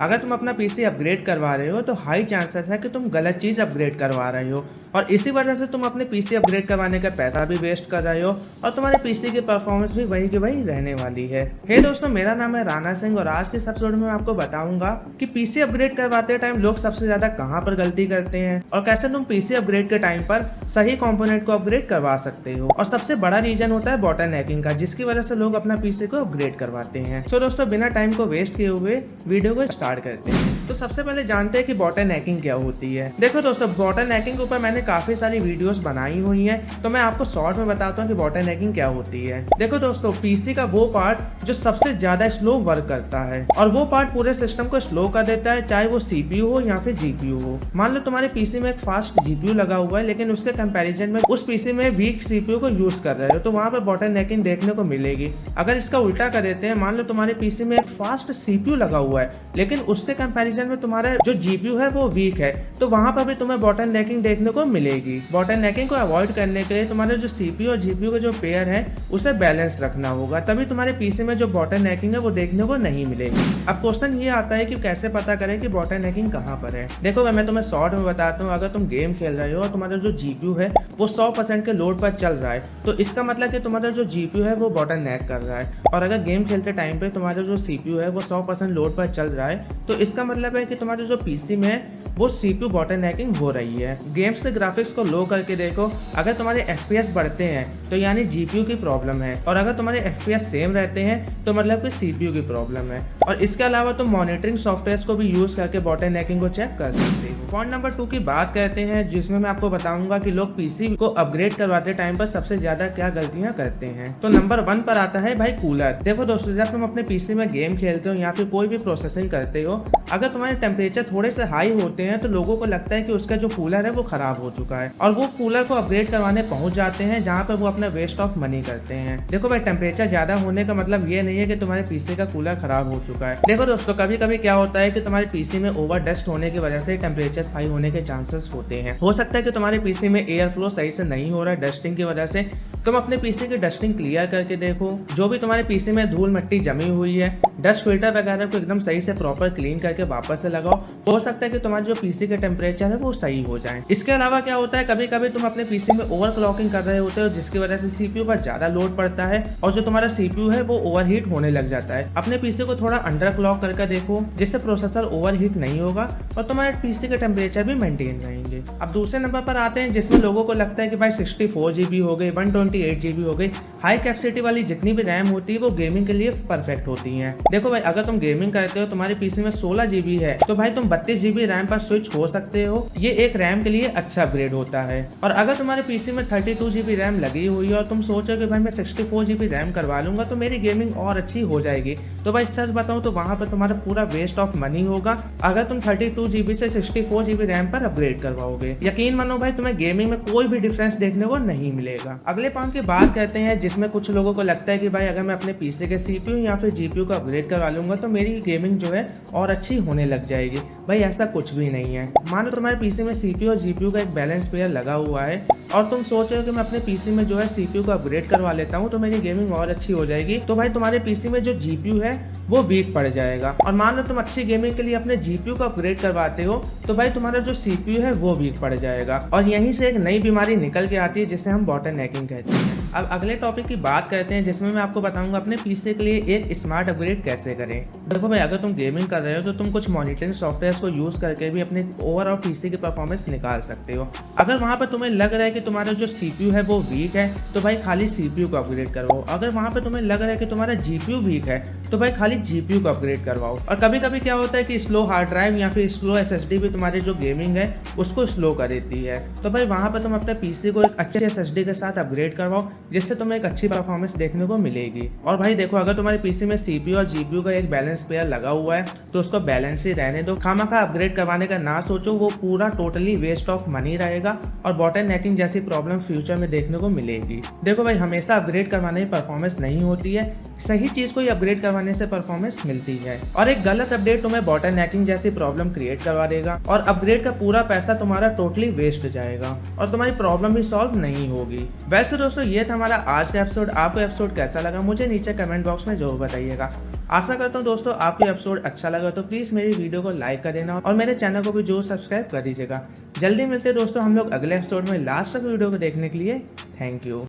अगर तुम अपना पीसी अपग्रेड करवा रहे हो तो हाई चांसेस है कि तुम गलत चीज़ अपग्रेड करवा रहे हो और इसी वजह से तुम अपने पीसी अपग्रेड करवाने का पैसा भी वेस्ट कर रहे हो और तुम्हारे पीसी की परफॉर्मेंस भी वही की वही रहने वाली है। हे दोस्तों, मेरा नाम है राणा सिंह और आज के इस एपिसोड में मैं आपको बताऊंगा कि पीसी अपग्रेड करवाते टाइम लोग सबसे ज्यादा कहां पर गलती करते हैं और कैसे तुम पीसी अपग्रेड के टाइम पर सही कंपोनेंट को अपग्रेड करवा सकते हो। और सबसे बड़ा रीजन होता है बॉटल नेकिंग का, जिसकी वजह से लोग अपना पीसी को अपग्रेड करवाते हैं। सो दोस्तों, बिना टाइम को वेस्ट किए हुए वीडियो को स्टार्ट करते हैं। तो सबसे पहले जानते हैं कि बॉटल नेकिंग क्या होती है। देखो दोस्तों, बॉटल नेकिंग के ऊपर मैंने काफी सारी वीडियोस बनाई हुई हैं, तो मैं आपको शॉर्ट में बताता हूँ कि बॉटल नेकिंग क्या होती है। देखो दोस्तों, पीसी का वो पार्ट जो सबसे ज्यादा स्लो वर्क करता है और वो पार्ट पूरे सिस्टम को स्लो कर देता है, चाहे वो सीपीयू हो या फिर जीपीयू हो। मान लो तुम्हारे पीसी में एक फास्ट जीपीयू लगा हुआ है, लेकिन उसके कंपैरिजन में उस पीसी में वीक सीपीयू को यूज कर रहे हो, तो वहां पर बॉटल नेकिंग देखने को मिलेगी। अगर इसका उल्टा कर देते हैं, मान लो तुम्हारे पीसी में एक फास्ट सीपीयू लगा हुआ है, लेकिन उसके कंपैरिजन में तुम्हारा जो जीपीयू है वो वीक है, तो वहां पर भी तुम्हें बॉटल नेकिंग देखने को मिलेगी। बॉटल नेकिंग को अवॉइड करने के लिए तुम्हारे जो सीपीयू और जीपीयू का जो पेयर है उसे बैलेंस रखना होगा, तभी तुम्हारे पीसी में जो बॉटल नेकिंग है वो देखने को नहीं मिलेगी। अब क्वेश्चन ये आता है कि कैसे पता करें कि बॉटल नेकिंग कहाँ पर है। देखो मैं तुम्हें शॉर्ट में बताता हूँ। अगर तुम गेम खेल रहे हो और तुम्हारा जो जीपीयू है वो 100% के लोड पर चल रहा है, तो इसका मतलब कि तुम्हारा जो जीपीयू है वो बॉटल नेक कर रहा है। और अगर गेम खेलते टाइम पे तुम्हारा जो सीपीयू है वो 100% लोड पर चल रहा है, तो इसका मतलब है कि तुम्हारे जो पीसी में वो सीपीयू बॉटल नेकिंग हो रही है। गेम्स के ग्राफिक्स को लो करके देखो, अगर तुम्हारे एफपीएस बढ़ते हैं तो यानी जीपीयू की प्रॉब्लम है, और अगर तुम्हारे एफपीएस सेम रहते हैं तो मतलब कि सीपीयू की प्रॉब्लम है। और इसके अलावा तुम मॉनिटरिंग सॉफ्टवेयर को भी यूज करके बॉटल नेकिंग को चेक कर सकते हो। पॉइंट नंबर 2 की बात करते हैं, जिसमें मैं आपको बताऊंगा कि लोग पीसी को अपग्रेड करवाते टाइम पर सबसे ज्यादा क्या गलतियां करते हैं। तो नंबर 1 पर आता है भाई कूलर। देखो दोस्तों, जब तुम अपने पीसी में गेम खेलते हो या फिर कोई भी प्रोसेसिंग करते हो, अगर तुम्हारे टेम्परेचर थोड़े से हाई होते हैं तो लोगों को लगता है कि उसका जो कूलर है वो खराब हो चुका है और वो कूलर को अपग्रेड करवाने पहुंच जाते हैं, जहां पर वो अपना वेस्ट ऑफ मनी करते हैं। देखो भाई, टेम्परेचर ज्यादा होने का मतलब ये नहीं है कि तुम्हारे पीसी का कूलर खराब हो चुका है। देखो दोस्तों, कभी कभी क्या होता है कि तुम्हारे पीसी में ओवर डस्ट होने की वजह से टेम्परेचर हाई होने के चांसेस होते हैं। हो सकता है कि तुम्हारे पीसी में एयर फ्लो सही से नहीं हो रहा है डस्टिंग की वजह से। तुम अपने पीसी की डस्टिंग क्लियर करके देखो, जो भी तुम्हारे पीसी में धूल मिट्टी जमी हुई है, डस्ट फिल्टर वगैरह को एकदम सही से प्रॉपर क्लीन करके वापस से लगाओ। हो सकता है कि तुम्हारे जो पीसी के टेम्परेचर है वो सही हो जाए। इसके अलावा क्या होता है, कभी कभी तुम अपने पीसी में ओवरक्लॉकिंग कर रहे होते हो, जिसकी वजह से सीपीयू पर ज्यादा लोड पड़ता है और जो तुम्हारा सीपीयू है वो ओवरहीट होने लग जाता है। अपने पीसी को थोड़ा अंडर क्लॉक करके देखो, जिससे प्रोसेसर ओवरहीट नहीं होगा और तुम्हारे पीसी के टेम्परेचर भी मेंटेन रहेंगे। अब दूसरे नंबर पर आते हैं, जिसमें लोगों को लगता है कि भाई 64 GB हो गई, 128 GB हो गई। हाई कैपेसिटी वाली जितनी भी रैम होती है वो गेमिंग के लिए परफेक्ट होती है। देखो भाई, अगर तुम गेमिंग करते हो, तुम्हारे पीसी में 16 GB है, तो भाई तुम 32 GB रैम पर स्विच हो सकते हो। ये एक रैम के लिए अच्छा अपग्रेड होता है। और अगर तुम्हारे पीसी में 32 GB रैम लगी हुई है और तुम सोचो कि भाई मैं 64 GB रैम करवा लूंगा तो मेरी गेमिंग और अच्छी हो जाएगी, तो भाई सच बताऊं तो वहां पर तुम्हारा पूरा वेस्ट ऑफ मनी होगा अगर तुम 32 GB से 64 GB रैम पर अपग्रेड करवाओगे। यकीन मानो भाई, तुम्हें गेमिंग में कोई भी डिफरेंस देखने को नहीं मिलेगा। अगले पॉइंट की बात करते हैं, जिसमें कुछ लोगों को लगता है कि भाई अगर मैं अपने पीसी के सीपीयू या फिर जीपीयू को अपग्रेड करवा लूंगा तो मेरी गेमिंग जो है और अच्छी होने लग जाएगी। भाई ऐसा कुछ भी नहीं है। मानो तुम्हारे पीसी में सीपीयू और जीपीयू का एक बैलेंस पेयर लगा हुआ है और तुम सोच रहे हो कि मैं अपने पीसी में जो है सीपीयू को अपग्रेड करवा लेता हूँ तो मेरी गेमिंग और अच्छी हो जाएगी, तो भाई तुम्हारे पीसी में जो जीपीयू है वो वीक पड़ जाएगा। और मान लो तुम अच्छी गेमिंग के लिए अपने जीपीयू को अपग्रेड करवाते हो तो भाई तुम्हारा जो सीपीयू है वो वीक पड़ जाएगा और यहीं से एक नई बीमारी निकल के आती है, जिसे हम बॉटल नेकिंग कहते हैं। अब अगले टॉपिक की बात करते हैं, जिसमें मैं आपको बताऊंगा अपने पीसी के लिए एक स्मार्ट अपग्रेड कैसे करें। देखो भाई, अगर तुम गेमिंग कर रहे हो तो तुम कुछ मॉनिटरिंग सॉफ्टवेयर को यूज करके भी अपने ओवरऑल पीसी की परफॉर्मेंस निकाल सकते हो। अगर वहां पर तुम्हें लग रहा है कि तुम्हारा जो सीपीयू है वो वीक है तो भाई खाली सीपीयू को अपग्रेड करवाओ। अगर वहां पर तुम्हें लग रहा है कि तुम्हारा जीपीयू वीक है तो भाई खाली जीपीयू को अपग्रेड करवाओ। और कभी कभी क्या होता है कि स्लो हार्ड ड्राइव या फिर स्लो एसएसडी भी तुम्हारी जो गेमिंग है उसको स्लो कर देती है, तो भाई वहां पर तुम अपने पीसी को एक अच्छे एसएसडी के साथ अपग्रेड करवाओ, जिससे तुम्हें एक अच्छी परफॉर्मेंस देखने को मिलेगी। और भाई देखो, अगर तुम्हारे पीसी में सीपीयू और जीपीयू का एक बैलेंस पेयर लगा हुआ है तो उसको बैलेंस ही रहने दो। खामखा अपग्रेड करवाने का ना सोचो, वो पूरा टोटली वेस्ट ऑफ मनी रहेगा और बॉटल नेकिंग जैसी प्रॉब्लम फ्यूचर में देखने को मिलेगी। देखो भाई, हमेशा अपग्रेड करवाने की परफॉर्मेंस नहीं होती है, सही चीज को ही अपग्रेड करवाने से परफॉर्मेंस मिलती है। और एक गलत अपडेट तुम्हें बॉटल नेकिंग जैसी प्रॉब्लम क्रिएट करवा देगा और अपग्रेड का पूरा पैसा तुम्हारा टोटली वेस्ट जाएगा और तुम्हारी प्रॉब्लम भी सॉल्व नहीं होगी। वैसे दोस्तों, ये था हमारा आज का एपिसोड आपको एपिसोड कैसा लगा मुझे नीचे कमेंट बॉक्स में जरूर बताइएगा। आशा करता हूँ दोस्तों आपको एपिसोड अच्छा लगा तो प्लीज़ मेरी वीडियो को लाइक कर देना और मेरे चैनल को भी जरूर सब्सक्राइब कर दीजिएगा। जल्दी मिलते हैं दोस्तों हम लोग अगले एपिसोड में। लास्ट तक वीडियो को देखने के लिए थैंक यू।